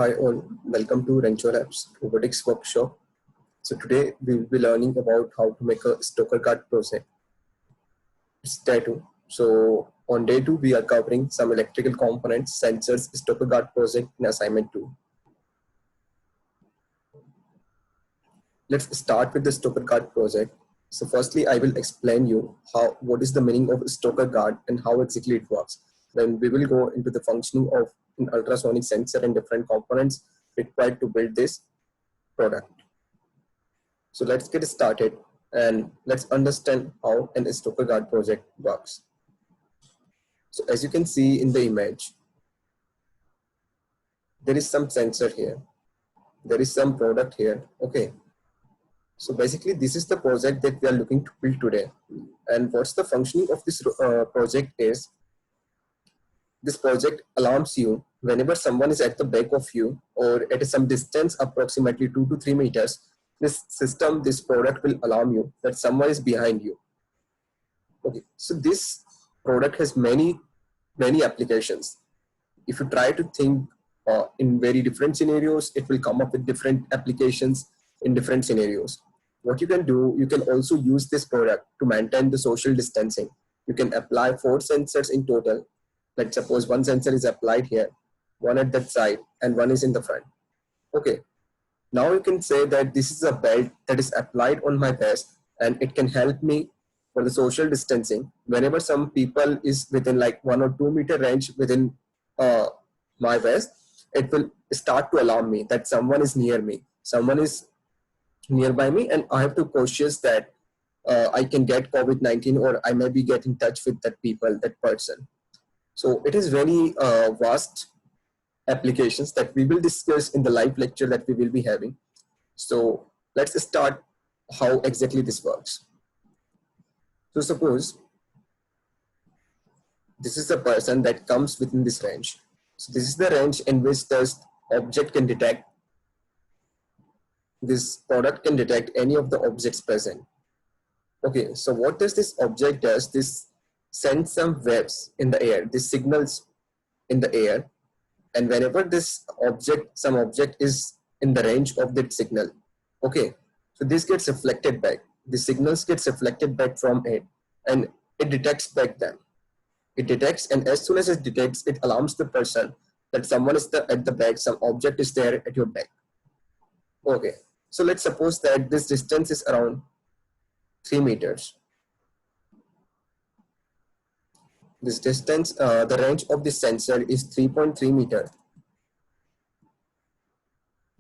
Hi all, welcome to Rancho Labs Robotics Workshop. So today we will be learning about how to make a Stoker card project. It's day 2. So on day 2 we are covering some electrical components, sensors, Stoker card project in assignment 2. Let's start with the Stoker card project. So firstly I will explain you what is the meaning of Stoker card and how exactly it works. Then we will go into the functioning of an ultrasonic sensor and different components required to build this product. So let's get started and let's understand how an Stoker card project works. So as you can see in the image, there is some sensor here. There is some product here. Okay. So basically this is the project that we are looking to build today. And what's the functioning of this project is, this project alarms you whenever someone is at the back of you or at some distance, approximately 2 to 3 meters. This product will alarm you that someone is behind you. Okay, so this product has many applications. If you try to think in very different scenarios, it will come up with different applications in different scenarios. What you can do, you can also use this product to maintain the social distancing. You can apply 4 sensors in total. Let's suppose one sensor is applied here, one at that side, and one is in the front. Okay. Now you can say that this is a belt that is applied on my vest and it can help me for the social distancing. Whenever some people is within like 1 or 2 meter range within my vest, it will start to alarm me that someone is near me. Someone is nearby me and I have to cautious that I can get COVID-19 or I may be get in touch with that person. So it is very vast applications that we will discuss in the live lecture that we will be having. So let's start how exactly this works. So suppose this is a person that comes within this range. So this is the range in which this object can detect, this product can detect any of the objects present. Okay, so what does this object does? This sends some waves in the air, this signals in the air. And whenever some object is in the range of that signal, okay, so this gets reflected back. The signals gets reflected back from it and it detects back them. It detects, and as soon as it detects, it alarms the person that someone is at the back, some object is there at your back. Okay, so let's suppose that this distance is around 3 meters. This distance, the range of this sensor is 3.3 meter.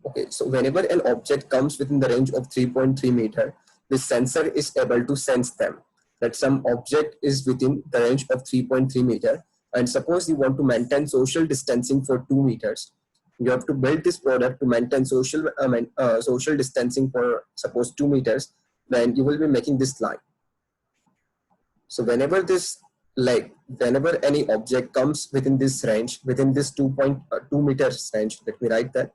Okay, so whenever an object comes within the range of 3.3 meter, this sensor is able to sense them, that some object is within the range of 3.3 meter. And suppose you want to maintain social distancing for 2 meters. You have to build this product to maintain social distancing for suppose 2 meters, then you will be making this line. So whenever any object comes within this range, within this 2.2 meters range, let me write that,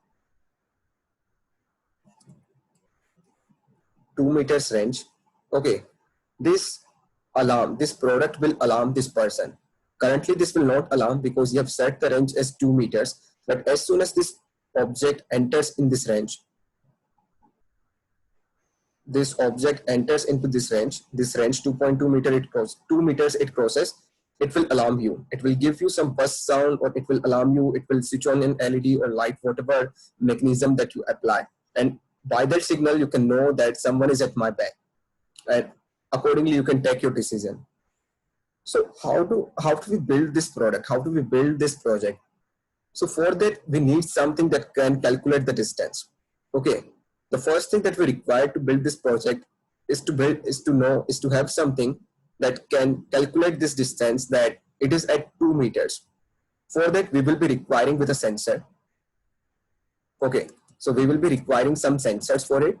2 meters range. Okay, this product will alarm this person. Currently this will not alarm because you have set the range as 2 meters, but as soon as this object enters in this range, this object enters into this range 2.2 meter, it crosses 2 meters, it crosses, it will alarm you. It will give you some buzz sound, or it will alarm you. It will switch on an LED or light, whatever mechanism that you apply. And by that signal, you can know that someone is at my back. And accordingly, you can take your decision. So how do we build this product? How do we build this project? So for that, we need something that can calculate the distance. Okay. The first thing that we require to build this project is to have something that can calculate this distance, that it is at 2 meters. For that, we will be requiring with a sensor. Okay, so we will be requiring some sensors for it.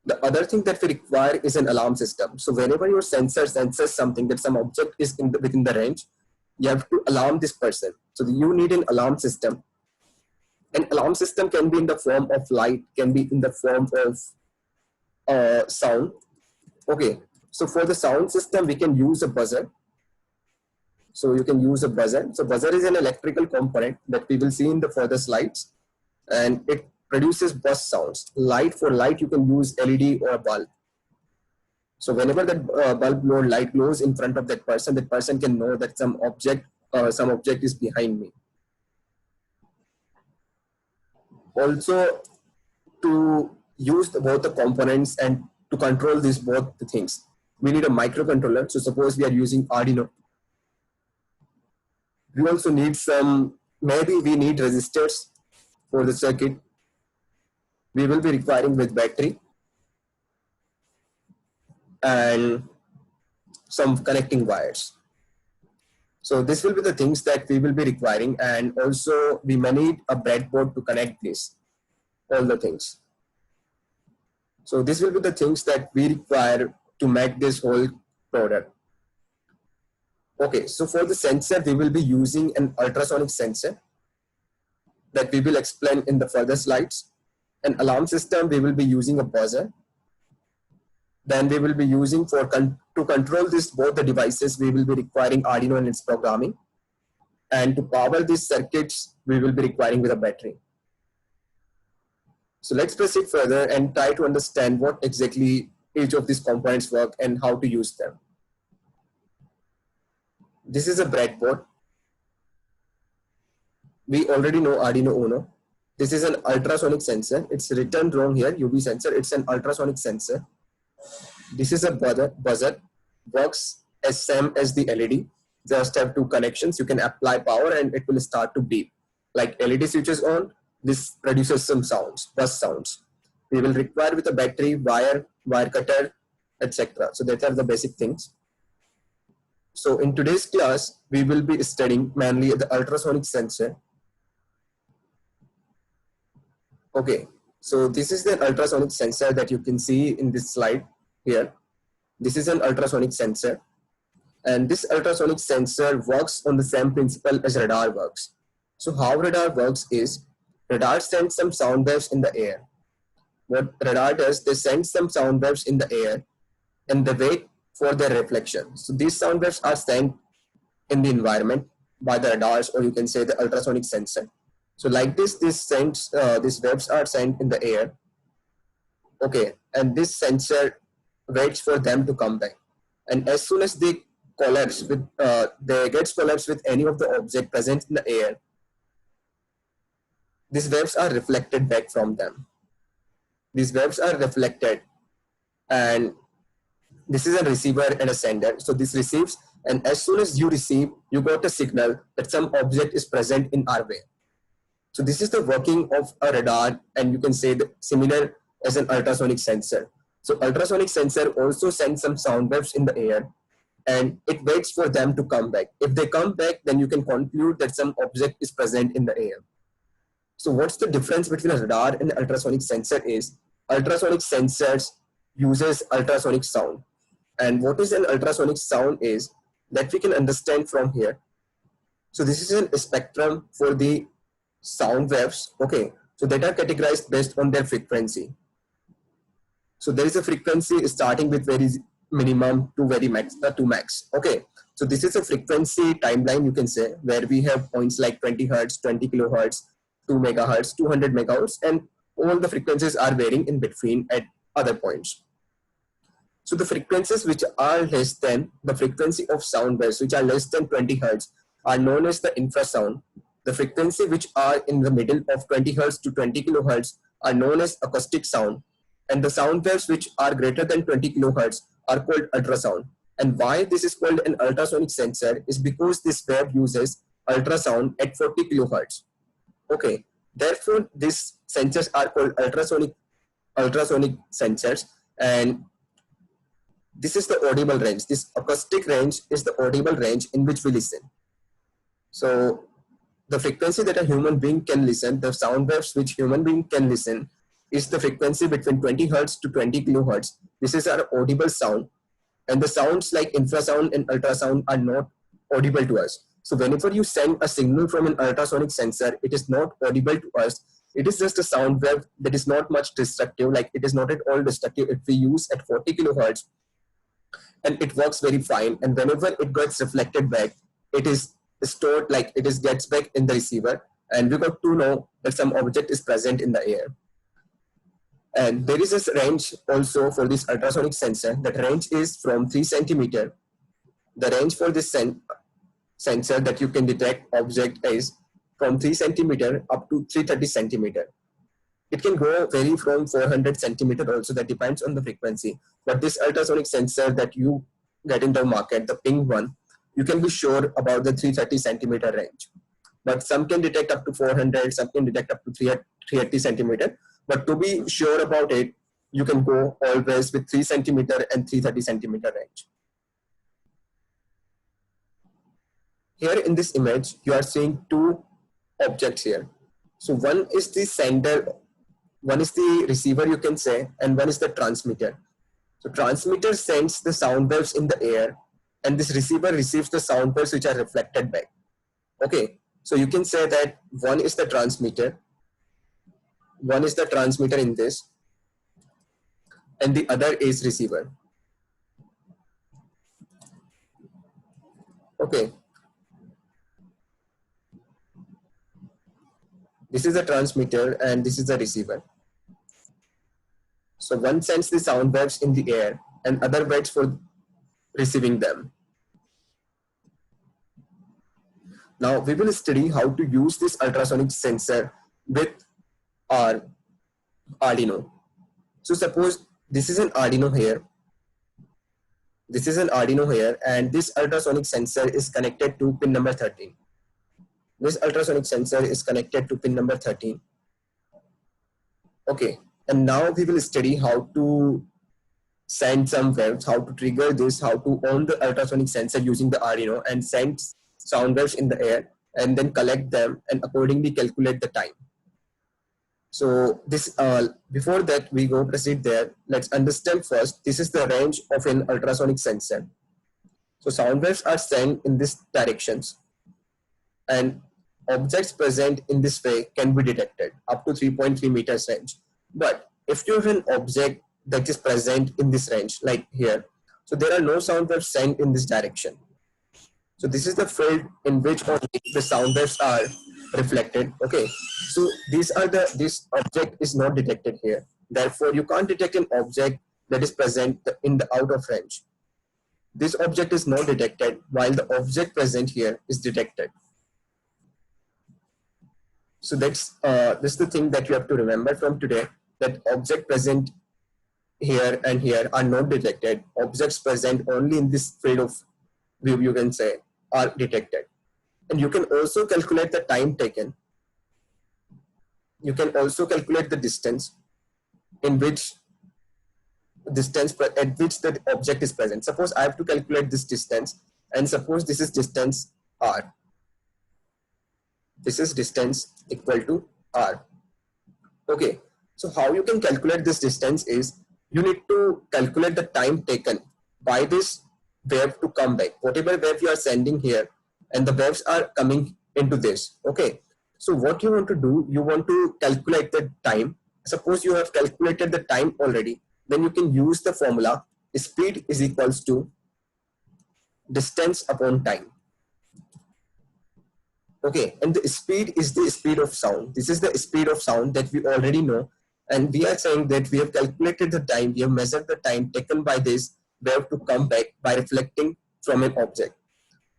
The other thing that we require is an alarm system. So whenever your sensor senses something, that some object is within the range, you have to alarm this person. So you need an alarm system. An alarm system can be in the form of light, can be in the form of sound. Okay, so for the sound system, we can use a buzzer. So you can use a buzzer. So buzzer is an electrical component that we will see in the further slides. and it produces burst sounds. Light, for light you can use LED or a bulb. So whenever that bulb or light glows in front of that person can know that some object is behind me. Also, to use both the components and to control these both the things, we need a microcontroller. So suppose we are using Arduino. We also need maybe we need resistors for the circuit. We will be requiring with battery and some connecting wires. So this will be the things that we will be requiring, and also we may need a breadboard to connect this, all the things. So this will be the things that we require to make this whole product. Okay, so for the sensor, we will be using an ultrasonic sensor that we will explain in the further slides. An alarm system, we will be using a buzzer. Then we will be using to control both the devices, we will be requiring Arduino and its programming. And to power these circuits, we will be requiring with a battery. So let's proceed further and try to understand what exactly each of these components work and how to use them. This is a breadboard. We already know Arduino Uno. This is an ultrasonic sensor. It's written wrong here, UV sensor. It's an ultrasonic sensor. This is a buzzer, works as same as the LED. Just have two connections. You can apply power and it will start to beep. Like LED switches on, this produces some sounds, buzz sounds. We will require with a battery, wire cutter, etc. So that are the basic things. So in today's class, we will be studying mainly the ultrasonic sensor. Okay, so this is the ultrasonic sensor that you can see in this slide here. This is an ultrasonic sensor, and this ultrasonic sensor works on the same principle as radar works. So how radar works is, radar sends some sound waves in the air. What radar does, they send some sound waves in the air and they wait for their reflection. So these sound waves are sent in the environment by the radars, or you can say the ultrasonic sensor. So like this, these waves are sent in the air. Okay, and this sensor waits for them to come back. And as soon as they collapse with, any of the object present in the air, these waves are reflected back from them. These waves are reflected, and this is a receiver and a sender. So this receives, and as soon as you receive, you got a signal that some object is present in our way. So this is the working of a radar, and you can say similar as an ultrasonic sensor. So ultrasonic sensor also sends some sound waves in the air, and it waits for them to come back. If they come back, then you can conclude that some object is present in the air. So what's the difference between a radar and an ultrasonic sensor is, ultrasonic sensors uses ultrasonic sound. And what is an ultrasonic sound is that we can understand from here. So this is a spectrum for the sound waves, okay, so that are categorized based on their frequency. So there is a frequency starting with very minimum to very max, to max, okay. So this is a frequency timeline, you can say, where we have points like 20 hertz, 20 kilohertz, 2 megahertz, 200 megahertz, and all the frequencies are varying in between at other points. So the frequencies which are less than the frequency of sound waves, which are less than 20 hertz, are known as the infrasound. The frequency which are in the middle of 20 hertz to 20 kilohertz are known as acoustic sound. And the sound waves which are greater than 20 kilohertz are called ultrasound. And why this is called an ultrasonic sensor is because this wave uses ultrasound at 40 kilohertz. Okay, therefore these sensors are called ultrasonic sensors, and this is the audible range. This acoustic range is the audible range in which we listen. So the frequency that a human being can listen, the sound waves which human being can listen, is the frequency between 20 hertz to 20 kilohertz. This is our audible sound, and the sounds like infrasound and ultrasound are not audible to us. So whenever you send a signal from an ultrasonic sensor, it is not audible to us. It is just a sound wave that is not much destructive, like it is not at all destructive if we use at 40 kilohertz, and it works very fine. And whenever it gets reflected back, it is stored, like it is gets back in the receiver, and we got to know that some object is present in the air. And there is a range also for this ultrasonic sensor. That range is from 3 centimeter. The range for this sensor that you can detect object is from 3 centimeter up to 330 centimeter. It can go vary from 400 centimeter also, that depends on the frequency. But this ultrasonic sensor that you get in the market, the pink one, you can be sure about the 330 centimeter range. But some can detect up to 400, some can detect up to 380 centimeter. But to be sure about it, you can go always with 3 centimeter and 330 centimeter range. Here in this image, you are seeing two objects here. So one is the sender, one is the receiver, you can say, and one is the transmitter. So transmitter sends the sound waves in the air, and this receiver receives the sound waves which are reflected back. Okay, so you can say that one is the transmitter in this, and the other is receiver. Okay, this is the transmitter and this is the receiver. So one sends the sound waves in the air and other waits for receiving them. Now we will study how to use this ultrasonic sensor with our Arduino. So suppose this is an Arduino here. This is an Arduino here, and this ultrasonic sensor is connected to pin number 13. This ultrasonic sensor is connected to pin number 13. Okay, and now we will study how to send some waves, how to trigger this, how to on the ultrasonic sensor using the Arduino and send sound waves in the air and then collect them and accordingly calculate the time. So this before that we go proceed there, let's understand first, this is the range of an ultrasonic sensor. So sound waves are sent in these directions, and objects present in this way can be detected up to 3.3 meters range. But if you have an object that is present in this range, like here, so there are no sound waves sent in this direction. So this is the field in which only the sound waves are reflected. Okay, so this object is not detected here. Therefore, you can't detect an object that is present in the out of range. This object is not detected while the object present here is detected. So that's the thing that you have to remember from today, that object present here and here are not detected. Objects present only in this field of view, you can say, are detected. And you can also calculate the time taken. You can also calculate the distance in which at which the object is present. Suppose I have to calculate this distance, and suppose this is distance r. This is distance equal to r. Okay, so how you can calculate this distance is, you need to calculate the time taken by this wave to come back. Whatever wave you are sending here, and the waves are coming into this. Okay, so what you want to do, you want to calculate the time. Suppose you have calculated the time already, then you can use the formula speed is equals to distance upon time. Okay, and the speed is the speed of sound. This is the speed of sound that we already know, and we are saying that we have calculated the time, we have measured the time taken by this wave to come back by reflecting from an object.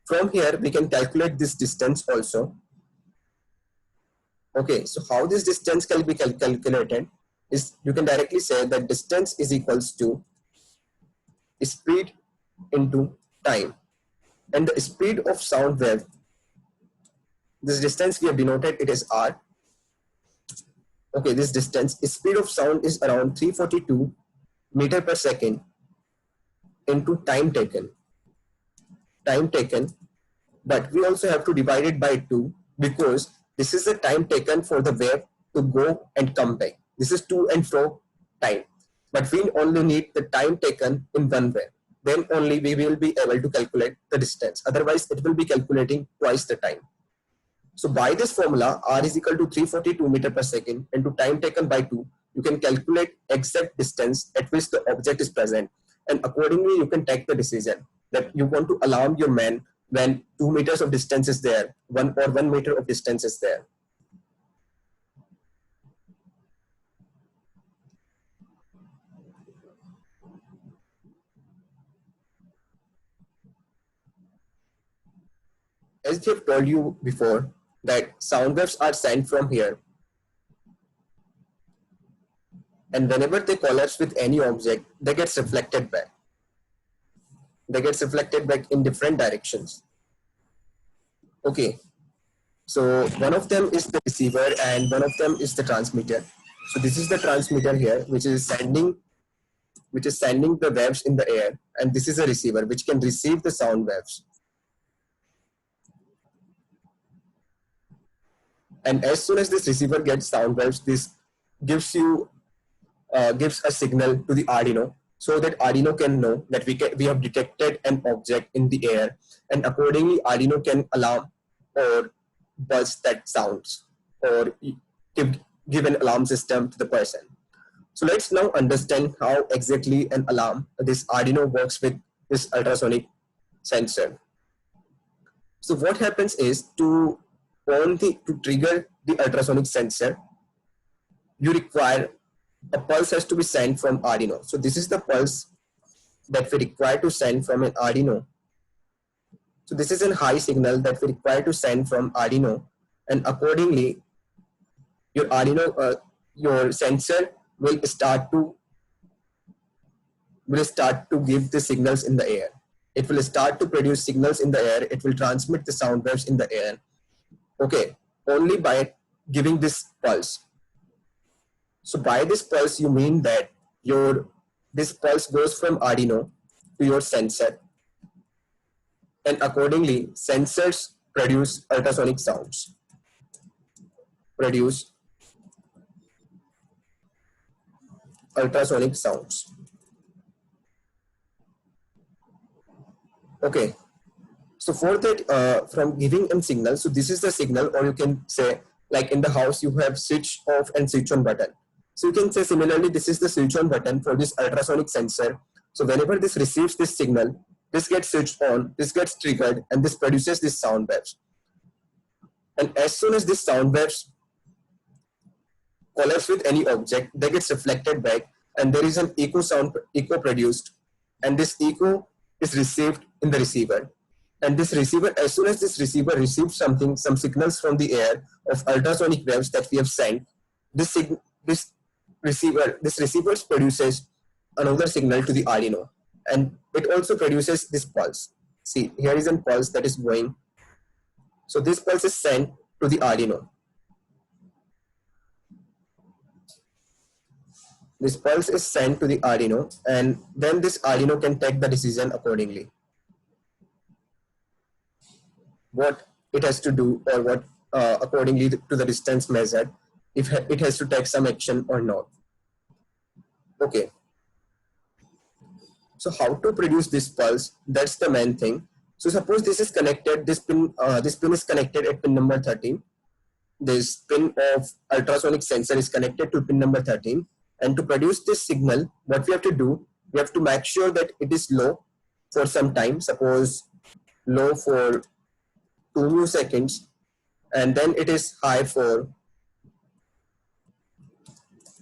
From here, we can calculate this distance also. Okay, so how this distance can be calculated is, you can directly say that distance is equals to speed into time. And the speed of sound wave, this distance we have denoted it as r. Okay, this distance, speed of sound is around 342 meter per second into time taken. But we also have to divide it by 2, because this is the time taken for the wave to go and come back. This is to and fro time, but we only need the time taken in one way. Then only we will be able to calculate the distance. Otherwise, it will be calculating twice the time. So by this formula, r is equal to 342 meter per second into time taken by 2, you can calculate exact distance at which the object is present, and accordingly you can take the decision that you want to alarm your man when 2 meters of distance is there, 1 meter of distance is there. as we have told you before, that sound waves are sent from here, and whenever they collapse with any object, they get reflected back. They get reflected back in different directions. Okay, so one of them is the receiver and one of them is the transmitter. So this is the transmitter here, which is sending the waves in the air, and this is a receiver which can receive the sound waves. And as soon as this receiver gets sound waves, this gives a signal to the Arduino, so that Arduino can know that we have detected an object in the air, and accordingly Arduino can alarm or buzz that sounds, or give an alarm system to the person. So let's now understand how exactly an alarm, this Arduino, works with this ultrasonic sensor. So what happens is, to trigger the ultrasonic sensor, you require a pulse has to be sent from Arduino. So this is the pulse that we require to send from an Arduino. So this is a high signal that we require to send from Arduino, and accordingly your Arduino, your sensor will start to give the signals in the air. It will start to produce signals in the air. It will transmit the sound waves in the air. Okay, only by giving this pulse. So by this pulse, you mean that this pulse goes from Arduino to your sensor, and accordingly sensors produce ultrasonic sounds. Okay, so for that, from giving a signal, so this is the signal, or you can say, like in the house you have switch off and switch on button. So you can say similarly, this is the switch on button for this ultrasonic sensor. So whenever this receives this signal, this gets switched on, this gets triggered, and this produces this sound waves. And as soon as this sound waves collapse with any object, they get reflected back, and there is an echo produced, and this echo is received in the receiver. And this receiver, as soon as this receiver receives some signals from the air of ultrasonic waves that we have sent, this receiver produces another signal to the Arduino, and it also produces this pulse. See, here is a pulse that is going. So this pulse is sent to the Arduino. This pulse is sent to the Arduino, and then this Arduino can take the decision accordingly, what it has to do, or what accordingly to the distance measured, if it has to take some action or not. Okay, so how to produce this pulse, that's the main thing. So suppose this is connected, this pin is connected at pin number 13. This pin of ultrasonic sensor is connected to pin number 13, and to produce this signal, what we have to do, we have to make sure that it is low for some time, suppose low for 2 milliseconds, and then it is high for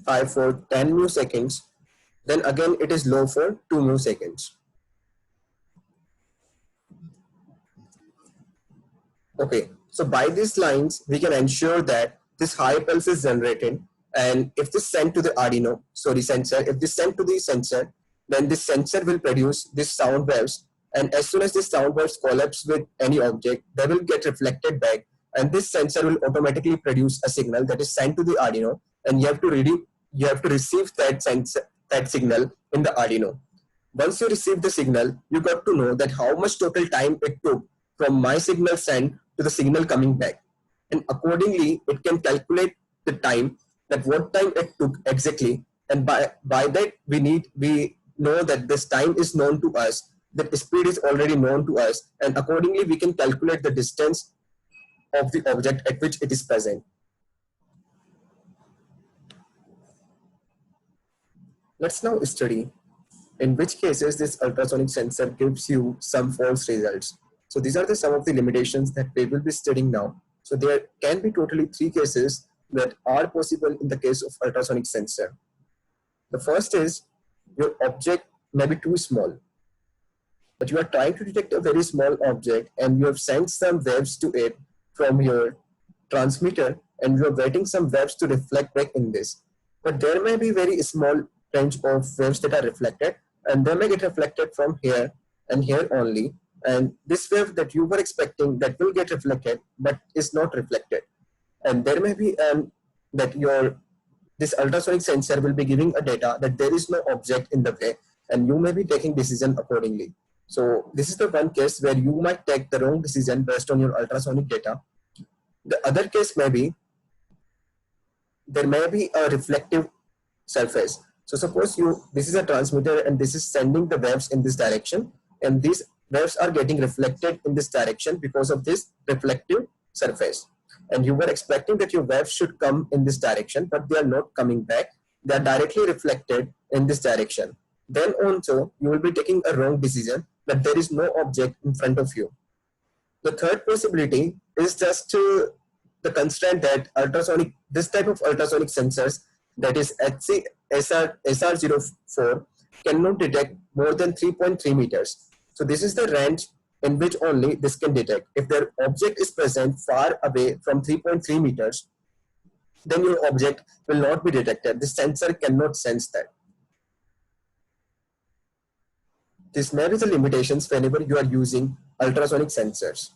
10 milliseconds, then again it is low for 2 milliseconds. Okay, so by these lines we can ensure that this high pulse is generated, and if this sent to the Arduino, if this sent to the sensor, then this sensor will produce this sound waves, and as soon as this sound waves collapse with any object, they will get reflected back, and this sensor will automatically produce a signal that is sent to the Arduino, and you have to receive that signal in the Arduino. Once you receive the signal, you got to know that how much total time it took from my signal sent to the signal coming back, and accordingly it can calculate the time, that what time it took exactly, and by that we know that this time is known to us, that speed is already known to us, and accordingly we can calculate the distance of the object at which it is present. Let's now study in which cases this ultrasonic sensor gives you some false results. So these are some of the limitations that we will be studying now. So there can be totally 3 cases that are possible in the case of ultrasonic sensor. The first is, your object may be too small. but you are trying to detect a very small object and you have sent some waves to it from your transmitter, and you are getting some waves to reflect back in this. But there may be very small range of waves that are reflected, and they may get reflected from here and here only. And this wave that you were expecting that will get reflected, but is not reflected. And there may be that your this ultrasonic sensor will be giving a data that there is no object in the way, and you may be taking decision accordingly. So this is the one case where you might take the wrong decision based on your ultrasonic data. The other case may be there may be a reflective surface. So suppose this is a transmitter and this is sending the waves in this direction, and these waves are getting reflected in this direction because of this reflective surface. And you were expecting that your waves should come in this direction, but they are not coming back. They are directly reflected in this direction. Then also you will be taking a wrong decision that there is no object in front of you. The third possibility is just the constraint that this type of ultrasonic sensors, that is HC SR04, cannot detect more than 3.3 meters. So this is the range in which only this can detect. If their object is present far away from 3.3 meters, then your object will not be detected. The sensor cannot sense that. This may be the limitations whenever you are using ultrasonic sensors.